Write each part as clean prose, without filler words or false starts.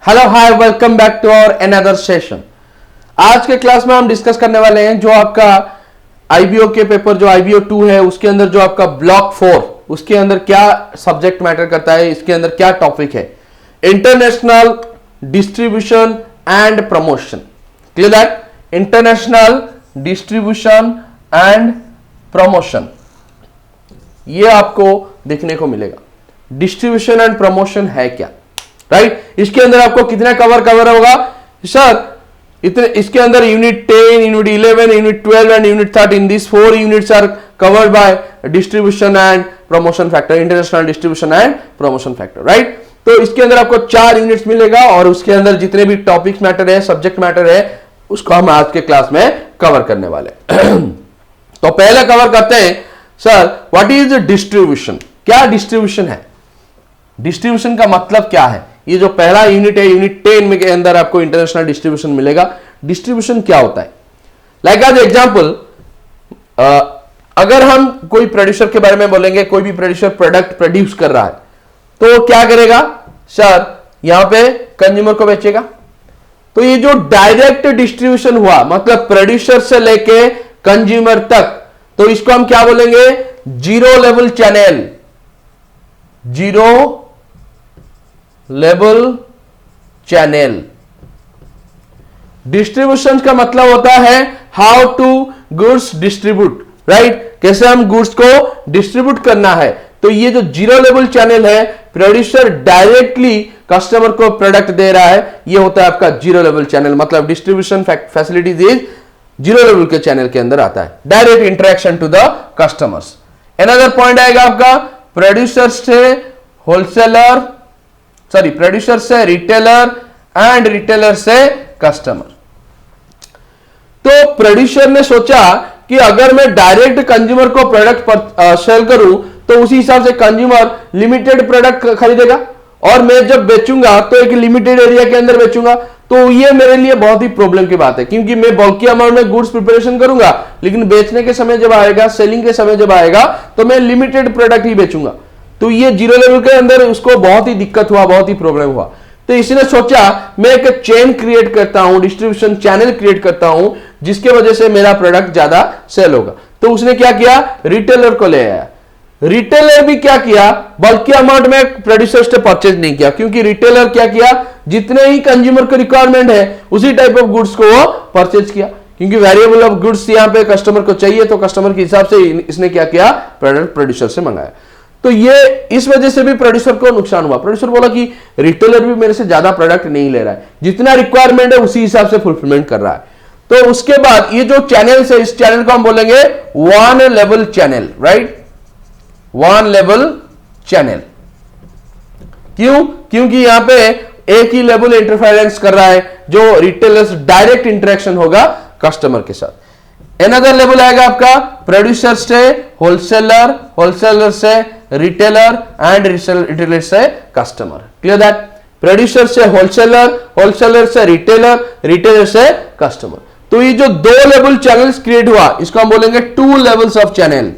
Hello hi, welcome back to our another session. आज के class में हम डिस्कस करने वाले हैं जो आपका आईबीओ के पेपर जो आईबीओ 2 है उसके अंदर जो आपका ब्लॉक 4 उसके अंदर क्या सब्जेक्ट मैटर करता है, इसके अंदर क्या टॉपिक है। International distribution and promotion. Clear that? International distribution and promotion ये आपको देखने को मिलेगा। डिस्ट्रीब्यूशन एंड प्रमोशन है क्या, राइट? इसके अंदर आपको कितना कवर होगा सर? इतने इसके अंदर unit 10, unit 11, unit 12 and unit 13, this 4 units are covered by distribution and promotion factor, international distribution and promotion factor, right? तो इसके अंदर आपको 4 यूनिट्स मिलेगा और उसके अंदर जितने भी टॉपिक्स मैटर है, सब्जेक्ट मैटर है, उसको हम आज के क्लास में कवर करने वाले तो पहले कवर करते हैं सर, व्हाट इज डिस्ट्रीब्यूशन? क्या डिस्ट्रीब्यूशन है? डिस्ट्रीब्यूशन का मतलब क्या है? ये जो पहला यूनिट है, यूनिट 10 में के अंदर आपको इंटरनेशनल डिस्ट्रीब्यूशन मिलेगा। डिस्ट्रीब्यूशन क्या होता है? लाइक एज एग्जांपल, अगर हम कोई प्रोड्यूसर के बारे में बोलेंगे, कोई भी प्रोड्यूसर प्रोडक्ट प्रोड्यूस कर रहा है तो क्या करेगा सर? यहां पे कंज्यूमर को बेचेगा। तो ये जो डायरेक्ट डिस्ट्रीब्यूशन हुआ, मतलब प्रोड्यूसर से लेके कंज्यूमर तक, तो इसको हम क्या बोलेंगे? Zero level channel. Zero level channel. Distribution का मतलब होता है how to goods distribute, right? कैसे हम गुड्स को डिस्ट्रीब्यूट करना है। तो ये जो जीरो लेवल चैनल है, प्रोड्यूसर डायरेक्टली कस्टमर को प्रोडक्ट दे रहा है, ये होता है आपका जीरो लेवल चैनल। मतलब distribution facilities is zero level के चैनल के अंदर आता है, direct interaction to the customers. Another point आएगा आपका प्रोड्यूसर से होलसेलर, सॉरी प्रोड्यूसर से रिटेलर एंड रिटेलर से कस्टमर। तो प्रोड्यूसर ने सोचा कि अगर मैं डायरेक्ट कंज्यूमर को प्रोडक्ट सेल करूं तो उसी हिसाब से कंज्यूमर लिमिटेड प्रोडक्ट खरीदेगा और मैं जब बेचूंगा तो एक लिमिटेड एरिया के अंदर बेचूंगा। तो ये मेरे लिए बहुत ही प्रॉब्लम की बात है, क्योंकि मैं बल्कि अमाउंट में गुड्स प्रिपरेशन करूंगा, लेकिन बेचने के समय जब आएगा, सेलिंग के समय जब आएगा, तो मैं लिमिटेड प्रोडक्ट ही बेचूंगा। तो ये जीरो लेवल के अंदर उसको बहुत ही दिक्कत हुआ, बहुत ही प्रॉब्लम हुआ। तो इसने सोचा मैं एक चेन क्रिएट करता हूं, डिस्ट्रीब्यूशन चैनल क्रिएट करता हूं, जिसके वजह से मेरा प्रोडक्ट ज्यादा सेल होगा। तो उसने क्या किया? रिटेलर को ले आया। रिटेलर भी क्या किया? बल्कि अमाउंट में प्रोड्यूसर से परचेज नहीं किया, क्योंकि रिटेलर क्या किया? जितने ही कंज्यूमर को रिक्वायरमेंट है उसी टाइप ऑफ गुड्स को वो परचेज किया, क्योंकि वेरिएबल ऑफ गुड्स यहां पे कस्टमर को चाहिए, तो कस्टमर के हिसाब से इसने क्या किया? प्रोडक्ट प्रोड्यूसर से मंगाया। तो ये इस वजह से भी प्रोड्यूसर को नुकसान हुआ। प्रोड्यूसर बोला कि रिटेलर भी मेरे से ज्यादा प्रोडक्ट नहीं ले रहा है, जितना रिक्वायरमेंट है उसी हिसाब से फुलफिलमेंट कर रहा है। तो उसके बाद ये जो चैनल है, इस चैनल को हम बोलेंगे one level channel, right? One level channel. क्यों? क्योंकि यहां पे एक ही लेवल इंटरफेरेंस कर रहा है, जो रिटेलर्स डायरेक्ट इंटरेक्शन होगा कस्टमर के साथ। अनदर लेवल आएगा आपका प्रोड्यूसर से होलसेलर, होलसेलर से रिटेलर एंड रिटेलर से कस्टमर। Clear that? प्रोड्यूसर से होलसेलर, होलसेलर से रिटेलर, रिटेलर से कस्टमर। तो ये जो दो लेवल चैनल्स क्रिएट हुआ, इसको हम बोलेंगे two levels of channel,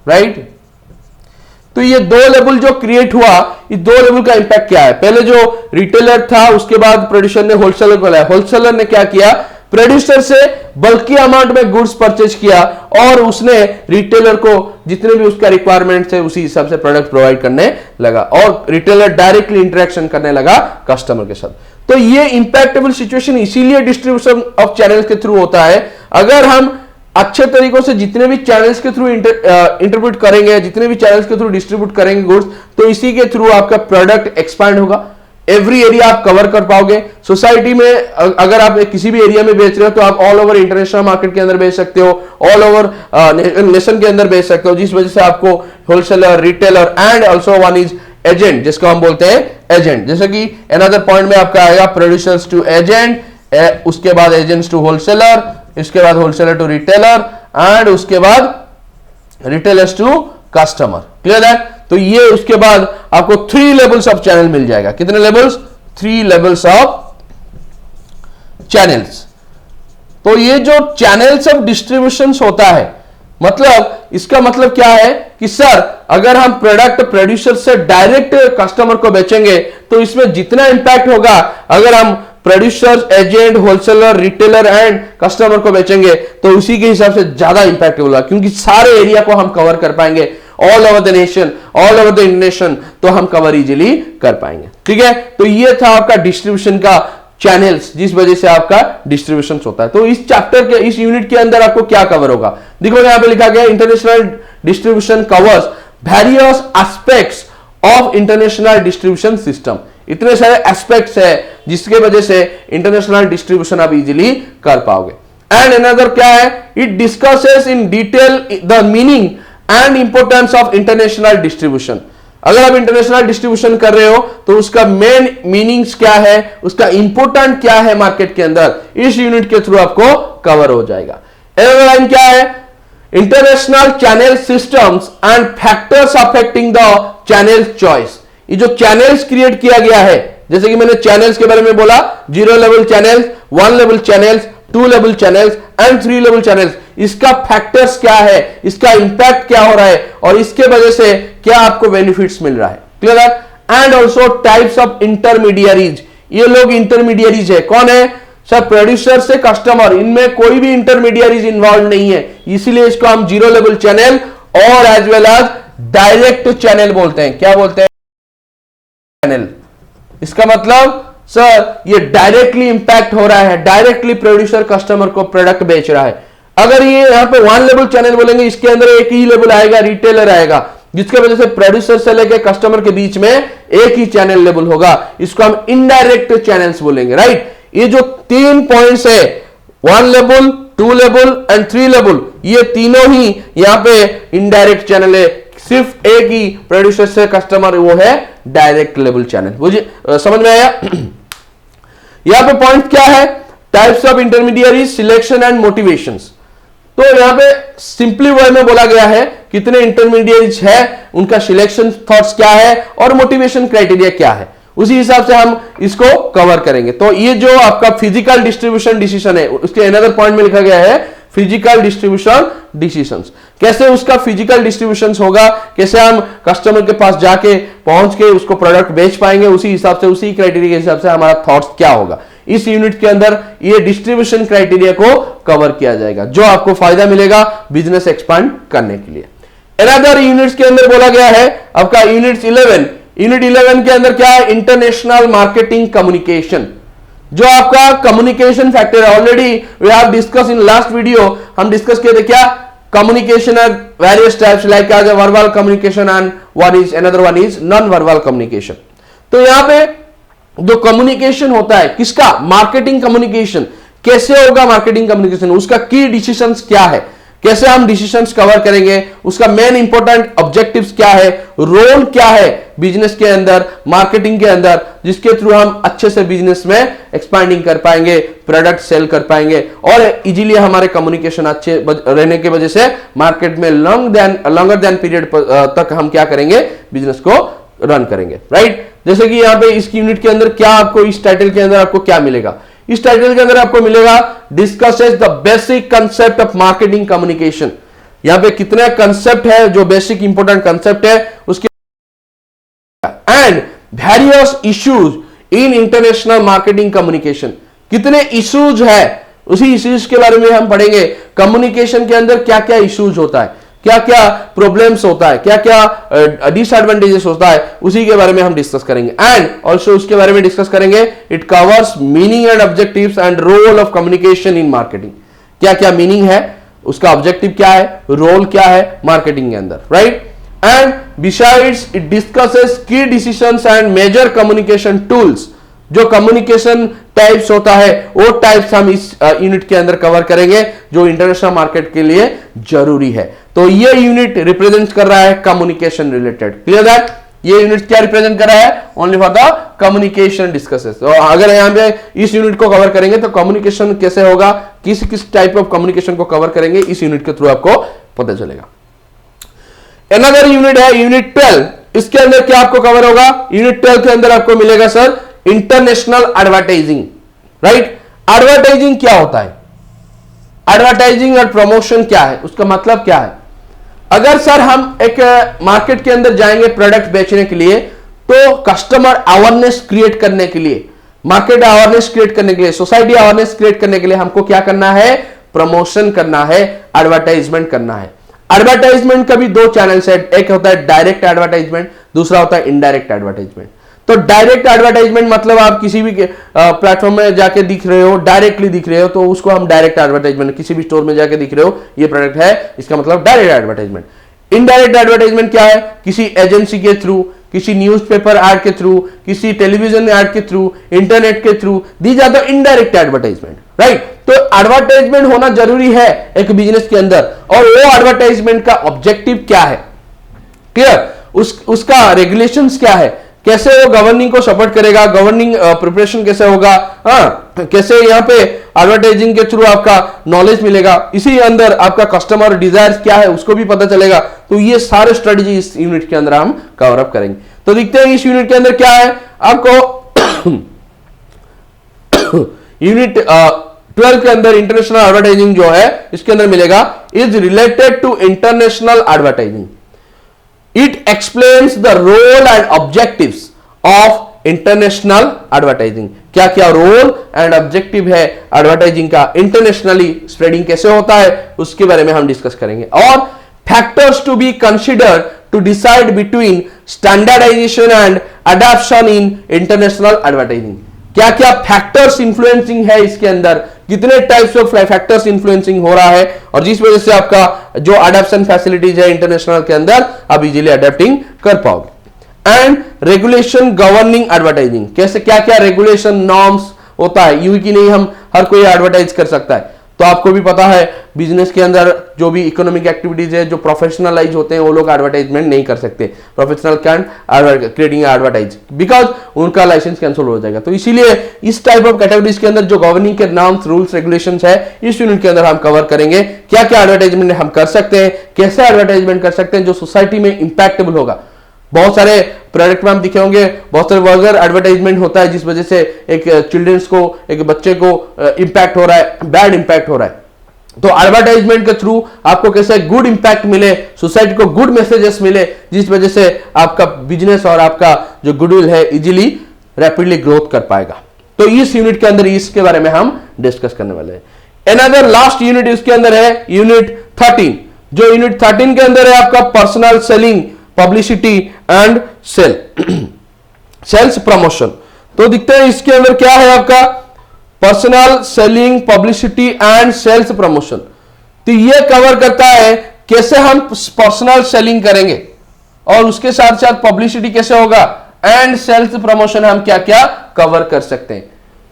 right? तो ये दो लेवल जो क्रिएट हुआ, ये दो लेवल का इंपैक्ट क्या है? पहले जो रिटेलर था, उसके बाद प्रोड्यूसर ने होलसेलर को लाया। होलसेलर ने क्या किया? प्रोड्यूसर से बल्कि अमाउंट में गुड्स परचेज किया और उसने रिटेलर को जितने भी उसका रिक्वायरमेंट थे उसी हिसाब से प्रोडक्ट प्रोवाइड करने लगा और रिटेलर डायरेक्टली इंटरेक्शन करने लगा कस्टमर के साथ। तो ये इंपैक्टेबल सिचुएशन इसीलिए डिस्ट्रीब्यूशन ऑफ चैनल्स के थ्रू होता है। अगर हम अच्छे तरीकों से जितने भी चैनल्स के थ्रू इंटरप्रेट करेंगे, जितने भी चैनल्स के थ्रू डिस्ट्रीब्यूट करेंगे गुड्स, तो इसी के थ्रू आपका प्रोडक्ट एक्सपैंड होगा। एवरी एरिया आप कवर कर पाओगे। सोसाइटी में अगर आप किसी भी एरिया में बेच रहे हो तो आप ऑल ओवर इंटरनेशनल मार्केट के अंदर बेच सकते हो, ऑल ओवर नेशन के अंदर बेच सकते हो, जिस वजह से आपको wholesaler, retailer and also one is agent, जिसको हम बोलते हैं एजेंट। जैसे कि अनदर पॉइंट में आपका आएगा प्रोड्यूसर्स टू एजेंट, उसके बाद एजेंट्स टू होलसेलर, इसके बाद होलसेलर टू रिटेलर एंड उसके बाद रिटेलर्स टू कस्टमर। क्लियर है? तो ये उसके बाद आपको 3 लेवल्स ऑफ चैनल मिल जाएगा। कितने लेवल्स? 3 levels of channels. तो ये जो चैनल्स ऑफ डिस्ट्रीब्यूशन होता है, मतलब इसका मतलब क्या है कि सर अगर हम प्रोडक्ट प्रोड्यूसर से डायरेक्ट कस्टमर को बेचेंगे तो इसमें जितना इंपैक्ट होगा, अगर हम producer, agent, wholesaler, retailer and customer को बेचेंगे तो उसी के हिसाब से ज्यादा इंपैक्ट होगा, क्योंकि सारे एरिया को हम कवर कर पाएंगे, all over the nation, all over the nation, तो हम कवर इजीली कर पाएंगे। ठीक है, तो ये था आपका डिस्ट्रीब्यूशन का चैनल्स, जिस वजह से आपका डिस्ट्रीब्यूशन होता है। तो इस चैप्टर के, इस यूनिट के अंदर आपको क्या कवर होगा, देखो यहां पे लिखा गया international distribution covers various aspects of international distribution system. इतने सारे एस्पेक्ट्स है जिसके वजह से इंटरनेशनल डिस्ट्रीब्यूशन आप इजीली कर पाओगे। एंड अनदर क्या है, it discusses in detail the meaning and importance of international distribution. अगर आप इंटरनेशनल डिस्ट्रीब्यूशन कर रहे हो तो उसका मेन मीनिंग्स क्या है, उसका इंपोर्टेंट क्या है मार्केट के अंदर, इस यूनिट के थ्रू आपको कवर हो जाएगा। अगला लाइन क्या है, international channel systems and factors affecting the channel choice. ये जो चैनल्स क्रिएट किया गया है, जैसे कि मैंने चैनल्स के बारे में बोला, 0 level channels, 1 level channels, 2 level channels and 3 level channels, इसका फैक्टर्स क्या है, इसका इंपैक्ट क्या हो रहा है और इसके वजह से क्या आपको बेनिफिट्स मिल रहा है। Clear? And also types of intermediaries. ये लोग इंटरमीडियरीज है, कौन है सर, प्रोड्यूसर से कस्टमर, इनमें कोई भी इंटरमीडियरीज इन्वॉल्व नहीं है, इसीलिए इसको हम 0 लेवल चैनल और as well as direct channel बोलते हैं। क्या बोलते हैं? चैनल। इसका मतलब सर ये डायरेक्टली इंपैक्ट हो रहा है, डायरेक्टली प्रोड्यूसर कस्टमर को प्रोडक्ट बेच रहा है। अगर ये यहां पे 1 लेवल चैनल बोलेंगे, इसके अंदर एक ही लेवल आएगा, रिटेलर आएगा, जिसके वजह से प्रोड्यूसर से लेकर कस्टमर के बीच में एक ही चैनल लेवल होगा, इसको हम इनडायरेक्ट चैनल्स बोलेंगे। राइट, ये जो 3 पॉइंट्स है, 1 लेवल, 2 लेवल एंड 3 लेवल, ये तीनों ही यहां पे इनडायरेक्ट चैनल है। सिर्फ एक ही प्रोड्यूसर से कस्टमर, वो है डायरेक्ट लेवल चैनल। मुझे समझ में आया? यहां पे पॉइंट क्या है, types of intermediary, selection and motivations. तो यहां पे सिंपली वे में बोला गया है कितने इंटरमीडिएट्स है, उनका सिलेक्शन थॉट्स क्या है और मोटिवेशन क्राइटेरिया क्या है, उसी हिसाब से हम इसको कवर करेंगे। तो ये जो आपका फिजिकल डिस्ट्रीब्यूशन डिसीजन है, उसके अनदर पॉइंट में लिखा गया है फिजिकल डिस्ट्रीब्यूशन डिसीजंस। कैसे उसका फिजिकल डिस्ट्रीब्यूशन होगा, कैसे हम कस्टमर के पास जाके पहुंच के उसको प्रोडक्ट बेच पाएंगे, उसी हिसाब से, उसी क्राइटेरिया के हिसाब से हमारा थॉट्स क्या होगा। इस यूनिट के अंदर ये डिस्ट्रीब्यूशन क्राइटेरिया को कवर किया जाएगा, जो आपको फायदा मिलेगा बिजनेस एक्सपांड करने के लिए। अनदर यूनिट्स के अंदर बोला गया है आपका यूनिट 11। यूनिट 11 के अंदर क्या है, इंटरनेशनल मार्केटिंग कम्युनिकेशन। जो आपका कम्युनिकेशन फैक्टर है, already we have discuss in last video, हम डिस्कस किए थे क्या, communication are various types like as verbal communication and another one is non verbal communication. तो यहां पे जो कम्युनिकेशन होता है किसका, मार्केटिंग कम्युनिकेशन। कैसे होगा मार्केटिंग कम्युनिकेशन, उसका की डिसीजंस क्या है, कैसे हम डिसीजंस कवर करेंगे, उसका मेन इंपॉर्टेंट ऑब्जेक्टिव्स क्या है, रोल क्या है बिजनेस के अंदर, मार्केटिंग के अंदर, जिसके थ्रू हम अच्छे से बिजनेस में एक्सपांडिंग कर पाएंगे, प्रोडक्ट सेल कर पाएंगे और इजीली हमारे कम्युनिकेशन अच्छे रहने की वजह से मार्केट में लॉन्गर देन पीरियड तक हम क्या करेंगे, बिजनेस को रन करेंगे। राइट, जैसे कि यहां पे इस यूनिट के अंदर क्या आपको, इस टाइटल के अंदर आपको क्या मिलेगा, इस टाइटल के अंदर आपको मिलेगा discusses the basic concept of marketing communication. यहां पे कितने कंसेप्ट है, जो बेसिक इंपॉर्टेंट कंसेप्ट है उसके, and various issues in international marketing communication. कितने इश्यूज है, उसी इश्यूज के बारे में हम पढ़ेंगे। कम्युनिकेशन के अंदर क्या क्या इश्यूज होता है, क्या क्या प्रॉब्लम्स होता है, क्या क्या डिसएडवांटेजेस होता है, उसी के बारे में हम डिस्कस करेंगे। एंड ऑल्सो उसके बारे में डिस्कस करेंगे it covers meaning and objectives and role of communication in marketing. क्या क्या मीनिंग है, उसका ऑब्जेक्टिव क्या है, रोल क्या है मार्केटिंग के अंदर। Right, and besides it discusses key decisions and major communication tools. जो कम्युनिकेशन टाइप्स होता है वो टाइप्स हम इस यूनिट के अंदर कवर करेंगे, जो इंटरनेशनल मार्केट के लिए जरूरी है। तो ये यूनिट रिप्रेजेंट कर रहा है कम्युनिकेशन रिलेटेड। क्लियर दैट, ये यूनिट क्या रिप्रेजेंट कर रहा है, only for the communication discusses. तो अगर यहां पे इस यूनिट को कवर करेंगे तो कम्युनिकेशन कैसे होगा, किस किस टाइप ऑफ कम्युनिकेशन को कवर करेंगे, इस यूनिट के थ्रू आपको पता चलेगा। अनदर यूनिट है यूनिट 12। इसके अंदर क्या आपको कवर होगा, यूनिट 12 के अंदर आपको मिलेगा sir international advertising. Right, advertising क्या होता है, एडवर्टाइजिंग और प्रमोशन क्या है, उसका मतलब क्या है। अगर सर हम एक मार्केट के अंदर जाएंगे प्रोडक्ट बेचने के लिए, तो कस्टमर अवेयरनेस क्रिएट करने के लिए, मार्केट अवेयरनेस क्रिएट करने के लिए, सोसाइटी अवेयरनेस क्रिएट करने के लिए हमको क्या करना है? प्रमोशन करना है, एडवर्टाइजमेंट करना है। एडवर्टाइजमेंट का भी दो चैनल्स है, एक होता है डायरेक्ट एडवर्टाइजमेंट, दूसरा होता है इनडायरेक्ट एडवर्टाइजमेंट। तो डायरेक्ट एडवर्टाइजमेंट मतलब आप किसी भी प्लेटफॉर्म में जाके दिख रहे हो, डायरेक्टली दिख रहे हो, तो उसको हम डायरेक्ट एडवर्टाइजमेंट, किसी भी स्टोर में जाके दिख रहे हो ये प्रोडक्ट है, इसका मतलब डायरेक्ट एडवर्टाइजमेंट। इनडायरेक्ट एडवर्टाइजमेंट क्या है? किसी एजेंसी के थ्रू, किसी न्यूज़पेपर ऐड के थ्रू, किसी टेलीविजन ऐड के थ्रू, इंटरनेट के through, these are the indirect advertisement, right? तो एडवर्टाइजमेंट होना जरूरी है एक बिजनेस के अंदर, और वो एडवर्टाइजमेंट का ऑब्जेक्टिव क्या है, क्लियर? उसका रेगुलेशंस क्या है, कैसे वो गवर्निंग को सपोर्ट करेगा, गवर्निंग प्रिपरेशन कैसे होगा, कैसे यहाँ पे एडवर्टाइजिंग के थ्रू आपका नॉलेज मिलेगा, इसी अंदर आपका कस्टमर डिजायर्स क्या है उसको भी पता चलेगा। तो ये सारे स्ट्रेटजी इस यूनिट के अंदर हम कवर अप करेंगे। तो देखते हैं इस यूनिट के अंदर क्या है आपको। यूनिट 12 के अंदर इंटरनेशनल एडवर्टाइजिंग जो है इसके अंदर मिलेगा, is related to international advertising. It explains the role and objectives of international advertising। क्या क्या रोल एंड ऑब्जेक्टिव है एडवर्टाइजिंग का, इंटरनेशनली स्प्रेडिंग कैसे होता है उसके बारे में हम डिस्कस करेंगे। और factors to be considered to decide between standardization and adoption in international advertising. क्या क्या फैक्टर्स इंफ्लुएंसिंग है इसके अंदर, कितने टाइप्स ऑफ फैक्टर्स इंफ्लुएंसिंग हो रहा है, और जिस वजह से आपका जो अडॉप्शन फैसिलिटीज है इंटरनेशनल के अंदर आप इजीली अडॉप्टिंग कर पाओगे। एंड रेगुलेशन गवर्निंग एडवर्टाइजिंग, कैसे क्या क्या रेगुलेशन नॉर्म्स होता है, यूं कि नहीं हम हर कोई एडवर्टाइज कर सकता है। तो आपको भी पता है बिजनेस के अंदर जो भी इकोनॉमिक एक्टिविटीज है, जो प्रोफेशनलाइज होते हैं वो लोग एडवर्टाइजमेंट नहीं कर सकते, professional can creating advertise, because उनका लाइसेंस कैंसिल हो जाएगा। तो इसीलिए इस टाइप ऑफ कैटेगरीज के अंदर जो गवर्निंग के नॉर्म्स रूल्स रेगुलेशंस है इस यूनिट के अंदर हम कवर करेंगे। क्या क्या एडवर्टाइजमेंट हम कर सकते हैं, कैसे एडवर्टाइजमेंट कर सकते हैं जो सोसाइटी में इंपैक्टेबल होगा। बहुत सारे प्रोडक्ट में हम दिखे होंगे, बहुत सारे वर्गर एडवर्टाइजमेंट होता है जिस वजह से एक चिल्ड्रंस को, एक बच्चे को इंपैक्ट हो रहा है, बैड इंपैक्ट हो रहा है। तो एडवर्टाइजमेंट के थ्रू आपको कैसे गुड इंपैक्ट मिले, सोसाइटी को गुड मैसेजेस मिले, जिस वजह से आपका बिजनेस और आपका जो गुडविल है इजीली रैपिडली ग्रोथ कर पाएगा। तो इस यूनिट के अंदर इसके बारे में हम डिस्कस करने वाले हैं। अनदर लास्ट यूनिट इसके अंदर है यूनिट 13, जो यूनिट 13 के अंदर है आपका personal selling, publicity and sales promotion. तो दिखते हैं इसके अंदर क्या है आपका personal selling, publicity and sales promotion. तो ये कवर करता है कैसे हम पर्सनल सेलिंग करेंगे और उसके साथ साथ पब्लिसिटी कैसे होगा एंड सेल्स प्रमोशन हम क्या क्या कवर कर सकते हैं।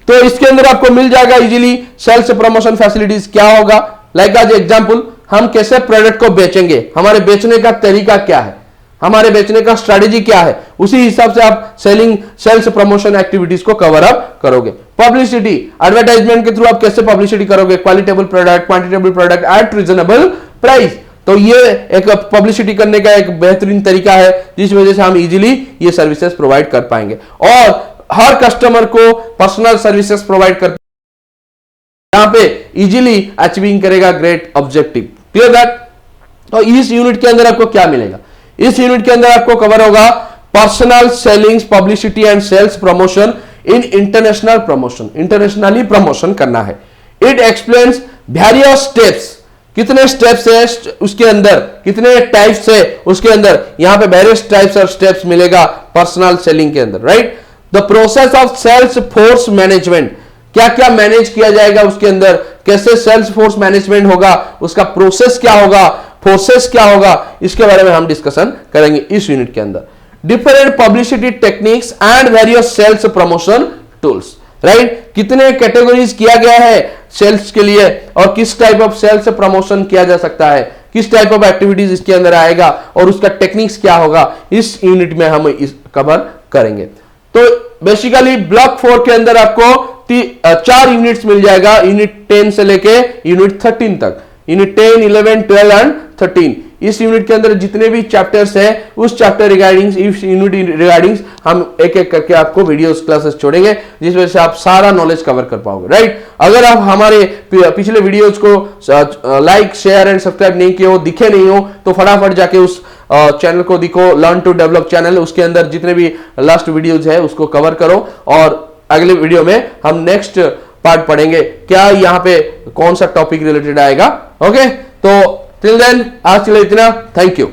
तो इसके अंदर आपको मिल जाएगा इजीली सेल्स प्रमोशन फैसिलिटीज क्या होगा। लाइक आज एग्जांपल हम कैसे प्रोडक्ट को बेचेंगे, हमारे बेचने का तरीका क्या है, हमारे बेचने का स्ट्रेटेजी क्या है, उसी हिसाब से आप सेल्स प्रमोशन एक्टिविटीज को कवर अप करोगे। पब्लिसिटी, एडवर्टाइजमेंट के थ्रू आप कैसे पब्लिसिटी करोगे, qualitable product, quantitable product at reasonable price. तो ये एक पब्लिसिटी करने का एक बेहतरीन तरीका है जिस वजह से हम इजीली ये सर्विसेज प्रोवाइड कर पाएंगे और हर कस्टमर को पर्सनल सर्विसेज प्रोवाइड कर यहां पे इजीली अचीविंग करेगा ग्रेट ऑब्जेक्टिव। Clear that. तो इस यूनिट के अंदर आपको क्या मिलेगा, इस यूनिट के अंदर आपको कवर होगा personal selling, publicity and sales promotion in international promotion, internationally promotion करना है। इट एक्सप्लेन्स वेरियस स्टेप्स, कितने स्टेप्स है उसके अंदर, कितने टाइप्स है उसके अंदर, यहां पे वेरियस टाइप्स और स्टेप्स मिलेगा पर्सनल सेलिंग के अंदर, right. The process of sales force management, क्या क्या मैनेज किया जाएगा उसके अंदर, कैसे सेल्स फोर्स मैनेजमेंट होगा, उसका प्रोसेस क्या होगा, फोर्सेस क्या होगा, इसके बारे में हम डिस्कशन करेंगे इस यूनिट के अंदर। Different publicity techniques and various cells promotion tools, right. कितने कैटेगरीज किया गया है सेल्स के लिए और किस टाइप ऑफ सेल्स प्रमोशन किया जा सकता है, किस टाइप ऑफ एक्टिविटीज इसके अंदर आएगा और उसका टेक्निक्स क्या होगा, इस यूनिट में हम इस कवर करेंगे। तो बेसिकली ब्लॉक 4 के अंदर आपको 4 यूनिट्स मिल जाएगा, यूनिट 10 से लेके यूनिट 13 तक, यूनिट 10, 11, 12 एंड 13। इस यूनिट के अंदर जितने भी चैप्टर्स हैं उस चैप्टर रिगार्डिंग, इस यूनिट रिगार्डिंग हम एक एक करके आपको वीडियोस क्लासेस छोड़ेंगे, जिस वजह से आप सारा नॉलेज कवर कर पाओगे, राइट। अगर आप हमारे पिछले वीडियोस को लाइक शेयर एंड सब्सक्राइब नहीं किए हो, दिखे नहीं हो, तो फटाफट जाके उस चैनल को दिखो, लर्न टू डेवलप चैनल, उसके अंदर जितने भी लास्ट वीडियोज है उसको कवर करो। और अगले वीडियो में हम नेक्स्ट पार्ट पढ़ेंगे, क्या यहाँ पे कौन सा टॉपिक रिलेटेड आएगा। ओके, तो टिल देन आज के लिए इतना, थैंक यू।